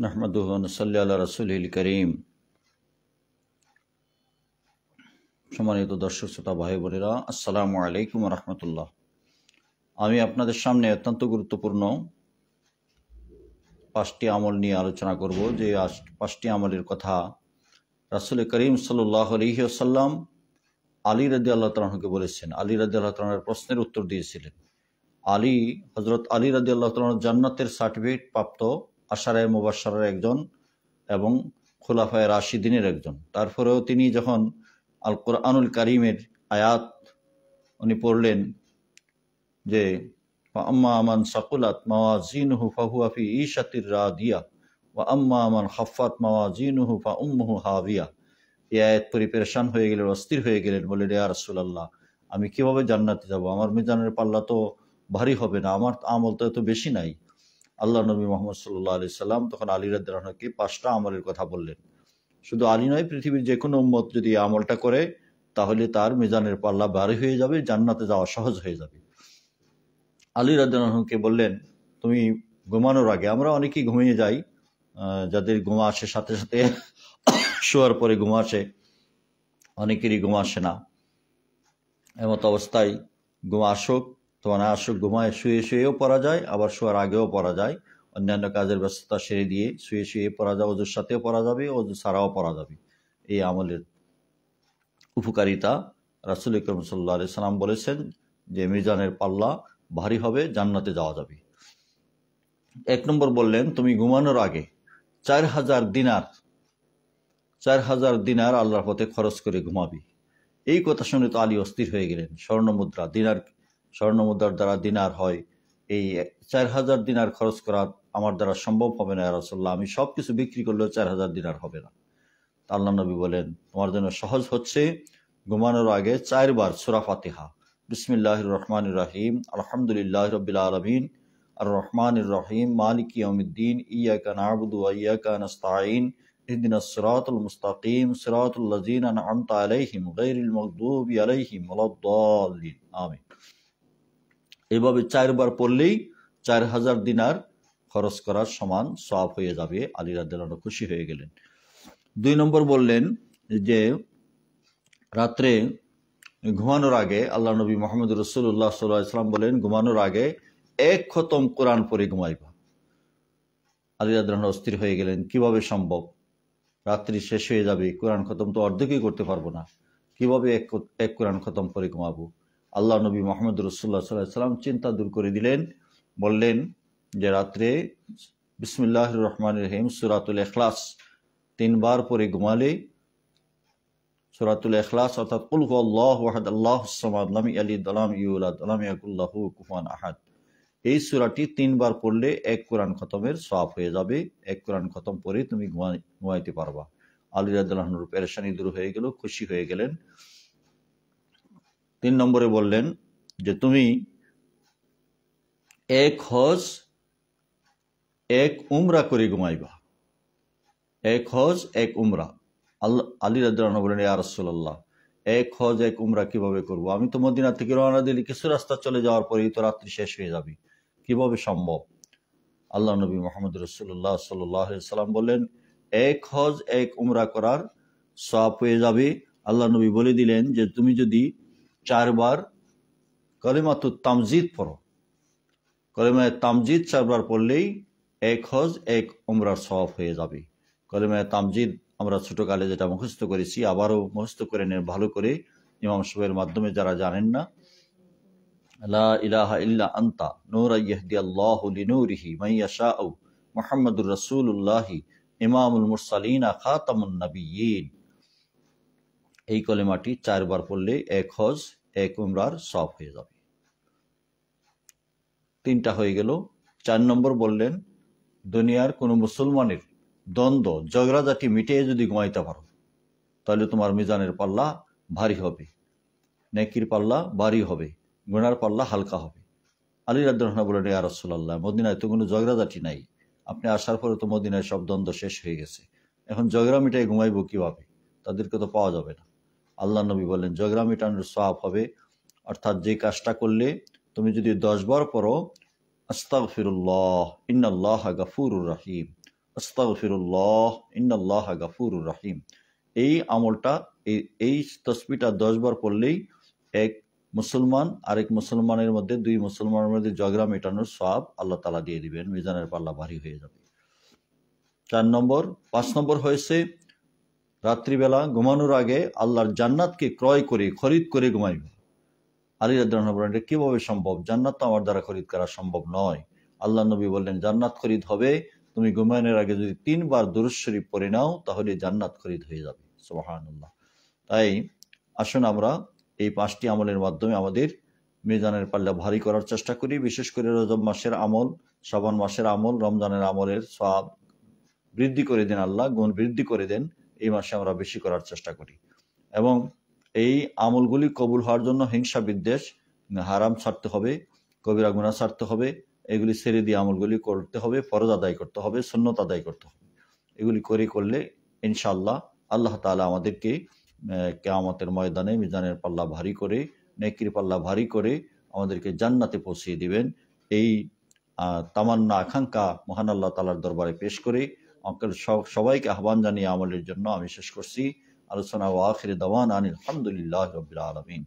নাহমাদুহু ওয়া নুসাল্লি আলা রাসূলিল কারীম। সম্মানিত দর্শক শ্রোতা ভাই বোনেরা, আসসালামু আলাইকুম ওয়া রাহমাতুল্লাহ। আমি আপনাদের সামনে অত্যন্ত গুরুত্বপূর্ণ 5টি আমল নিয়ে আলোচনা করব। যে 5টি আমলের কথা রাসূল করিম সাল্লাল্লাহু আলাইহি ওয়াসাল্লাম আলী রাদিয়াল্লাহু তাআলা আনহুকে বলেছেন। আলী রাদিয়াল্লাহু তাআলার প্রশ্নের উত্তর দিয়েছিলেন। হযরত আলী রাদিয়াল্লাহু তাআলা জান্নাতের সার্টিফিকেট প্রাপ্ত আশারায়ে মুবাশশারার একজন এবং খুলাফায়ে রাশিদিনের একজন। তারপরেও তিনি যখন আল কোরআনুল কারীমের আয়াত উনি পড়লেন যে আম্মা মান সাকুলাত মাওয়াজিনুহু ফাহুয়া ফি ঈশাতির রাদিয়া ওয়া আম্মা মান খাফফাত মাওয়াজিনুহু ফাউম্মুহু হাবিয়া। এই আয়াত পড়ে পেরেশান হয়ে গেলেন, অস্থির হয়ে গেলেন, বললেন ইয়া রাসূলুল্লাহ, আমি কিভাবে জান্নাতে যাব? আমার মিজানের পাল্লা তো ভারী হবে না, আমার আমল তো এত বেশি নাই। আল্লাহ নবী মুহাম্মদ সাল্লাল্লাহু আলাইহি সাল্লাম তখন আলী রাদিয়াল্লাহু আনহুকে 5টা আমলের কথা বললেন। শুধু আলী নয়, পৃথিবীর যে কোনো উম্মত যদি এই আমলটা করে তাহলে তার মিজানের পাল্লা ভারী হয়ে যাবে, জান্নাতে যাওয়া সহজ হয়ে যাবে। আলী রাদিয়াল্লাহু আনহুকে বললেন, তুমি ঘুমানোর আগে, আমরা অনেকেই ঘুমিয়ে যাই, যাদের ঘুম আসে সাথে সাথে শোয়ার পরে ঘুম আসে, অনেকেরই ঘুম আসে না। এমত অবস্থায় ঘুম আসুক তোমার না আসুক, ঘুমায় শুয়ে শুয়েও পড়া যায়, আবার শোয়ার আগেও পড়া যায়। অন্যান্য কাজের ব্যস্ততা সেরে দিয়ে শুয়ে শুয়ে পড়া যায়, ওজুর সাথেও পড়া যাবে, ওজু ছাড়াও পড়া যাবে। এই আমলের উপকারিতা রাসূল আকরাম সাল্লাল্লাহু আলাইহি সাল্লাম বলেছেন যে মিজানের পাল্লা ভারী হবে, জান্নাতে যাওয়া যাবে। 1 নম্বর বললেন, তুমি ঘুমানোর আগে 4000 দিনার আল্লাহর পথে খরচ করে ঘুমাবি। এই কথা শুনে তো আলী অস্থির হয়ে গেলেন। স্বর্ণমুদ্রার দ্বারা দিনার হয়, এই 4000 দিনার খরচ করা আমার দ্বারা সম্ভব হবে না ইয়া রাসূলুল্লাহ, আমি সবকিছু বিক্রি করলেও 4000 দিনার হবে না। আল্লাহ নবী বলেন, তোমার জন্য সহজ হচ্ছে ঘুমানোর আগে 4 বার সূরা ফাতিহা, বিসমিল্লাহির রহমানির রহিম, আলহামদুলিল্লাহি রাব্বিল আলামিন, আর রহমানির রহিম, মালিকি ইয়াউমিদ্দিন, ইয়াকা না'বুদু ওয়া ইয়াকা নাস্তাঈন, ইহদিনাস সিরাতাল মুস্তাকিম, সিরাতাল লাযিনা আন'আমতা আলাইহিম গায়রিল মাগদুবি আলাইহিম ওয়ালাদ-দাল্লিন। আমিন। এইভাবে 4 বার পড়লেই 4000 দিনার খরচ করার সমান সওয়াব হয়ে যাবে। আলী রাদিয়াল্লাহু আনহু খুশি হয়ে গেলেন। 2 নম্বর বললেন যে রাত্রে ঘুমানোর আগে আল্লাহ নবী মুহাম্মদ রাসূলুল্লাহ সাল্লাল্লাহু আলাইহি ওয়াসাল্লাম বলেন, ঘুমানোর আগে 1 খতম কোরআন পড়ে ঘুমাইবা। আলী রাদিয়াল্লাহু আনহু অস্থির হয়ে গেলেন, কিভাবে সম্ভব? রাত্রি শেষ হয়ে যাবে, কোরআন খতম তো অর্ধেকই করতে পারবো না, কিভাবে এক কোরআন খতম করে ঘুমাবো? আল্লাহ নবী মুহাম্মদ রাসূলুল্লাহ সাল্লাল্লাহু আলাইহি ওয়াসাল্লাম চিন্তা দূর করে দিলেন, বললেন যে রাত্রে বিসমিল্লাহির রহমানির রহিম সূরাতুল ইখলাস 3 বার পড়ে ঘুমালে, সূরাতুল ইখলাস অর্থাৎ কুল হুয়াল্লাহু আহাদ আল্লাহুস সামাদ লাম ইয়ালিদ ওয়া লাম ইউলাদ ওয়া লাম ইয়াকুল লাহু কুফুয়ান আহাদ, এই সূরাটি 3 বার পড়লে 1 কোরআন খতমের সওয়াব হয়ে যাবে। 1 কোরআন খতম পড়ে তুমি ঘুমাইতে পারবা। আলী রাদিয়াল্লাহু আনহুর পেরেশানি দূর হয়ে গেল, খুশি হয়ে গেলেন। 3 নম্বরে বললেন যে তুমি 1 হজ 1 উমরা করে ঘুমাইবা। 1 হজ 1 উমরা। আলী রাদিয়াল্লাহু আনহু বলেন, ইয়া রাসূলুল্লাহ, 1 হজ 1 উমরা কিভাবে করব? আমি তো মদিনা থেকে রওনা দিলে কিছু রাস্তা চলে যাওয়ার পরেই তো রাত্রি শেষ হয়ে যাবে, কিভাবে সম্ভব? আল্লাহ নবী মুহাম্মদ রাসূলুল্লাহ সাল্লাল্লাহু আলাইহি ওয়াসাল্লাম বললেন, 1 হজ 1 উমরা করার সওয়াব হয়ে যাবে। আল্লাহ নবী বলে দিলেন যে তুমি যদি 4 বার কালিমাতুত তামজিদ পড়ো, কালিমায়ে তামজিদ 4 বার পড়লেই 1 হজ 1 উমরার সওয়াব হয়ে যাবে। কালিমায়ে তামজিদ আমরা ছোটকালে যেটা মুখস্থ করেছি, আবারও মুখস্থ করে নেন ভালো করে, ইমাম সাহেবের মাধ্যমে যারা জানেন না। লা ইলাহা ইল্লা আনতা নূরান ইয়াহদিয়াল্লাহু লিনূরিহি মান ইয়াশাউ মুহাম্মাদুর রাসূলুল্লাহি ইমামুল মুরসালিন খাতামুন নবিয়্যিন। এই কলেমাটি 4 বার পড়লে 1 হজ 1 উমরার সওয়াব হয়ে যাবে। 3টা হয়ে গেল। 4 নম্বর বললেন, দুনিয়ার কোনো মুসলমানের দ্বন্দ্ব ঝগড়াঝাটি মিটিয়ে যদি ঘুমাইতে পারো তাহলে তোমার মিজানের পাল্লা ভারী হবে, নেকির পাল্লা ভারী হবে, গুনার পাল্লা হালকা হবে। আলী রাদিয়াল্লাহু আনহু বলেন, ইয়া রাসূলুল্লাহ, মদিনায় তো কোনো ঝগড়াঝাটি নাই, আপনি আসার পরে তো মদিনায় সব দ্বন্দ্ব শেষ হয়ে গেছে, এখন ঝগড়া মিটাই ঘুমাইবো কিভাবে? তাদেরকে তো পাওয়া যাবে না। আল্লাহ নবী বলেন, ঝগড়া মিটানোর সওয়াব হবে, অর্থাৎ যে কাজটা করলে তুমি যদি 10 বার পড়ো আস্তাগফিরুল্লাহ ইন্নাল্লাহা গাফুরুর রহিম, আস্তাগফিরুল্লাহ ইন্নাল্লাহ গাফুরুর রহিম। এই আমলটা এই তসবিটা 10 বার পড়লেই এক মুসলমান আরেক মুসলমানের মধ্যে, দুই মুসলমানের মধ্যে ঝগড়া মেটানোর সওয়াব আল্লাহ তাআলা দিয়ে দিবেন, মিজানের পাল্লা ভারী হয়ে যাবে। 5 নম্বর হয়েছে রাত্রিবেলা ঘুমানোর আগে আল্লাহর জান্নাতকে ক্রয় করে খরিদ করে ঘুমাইবে। আলী রাদিয়াল্লাহু আনহু বলেন, এটা কিভাবে সম্ভব? জান্নাত তো আমার দ্বারা খরিদ করা সম্ভব নয়। আল্লাহ নবী বললেন, জান্নাত খরিদ হবে তুমি ঘুমানোর আগে যদি 3 বার দুরূদ শরীফ পড়ে নাও, তাহলে জান্নাত খরিদ হয়ে যাবে। সুবহানাল্লাহ। তাই আসুন আমরা এই 5টি আমলের মাধ্যমে আমাদের মিজানের পাল্লা ভারী করার চেষ্টা করি। বিশেষ করে রজব মাসের আমল, শাবান মাসের আমল, রমজানের আমলের সওয়াব বৃদ্ধি করে দেন আল্লাহ, গুণ বৃদ্ধি করে দেন। এই মাসে আমরা বেশি করার চেষ্টা করি এবং এই আমলগুলি কবুল হওয়ার জন্য হিংসা বিদ্বেষ, হারাম ছাড়তে হবে, কবিরা গুনাহ ছাড়তে হবে, এগুলি ছেড়ে দিয়ে আমলগুলি করতে হবে, ফরজ আদায় করতে হবে, সুন্নত আদায় করতে হবে। এগুলি করলে ইনশাআল্লাহ আল্লাহ তাআলা আমাদেরকে কিয়ামতের ময়দানে মিজানের পাল্লা ভারী করে, নেকির পাল্লা ভারী করে আমাদেরকে জান্নাতে পৌঁছিয়ে দিবেন। এই তামান্না আকাঙ্ক্ষা মহান আল্লাহ তাআলার দরবারে পেশ করে সবাইকে আহ্বান জানিয়ে আমলের জন্য আমি শেষ করছি আলোচনা। ওয়া আখির দাওয়ানা আনিল হামদুলিল্লাহি রাব্বিল আলামিন।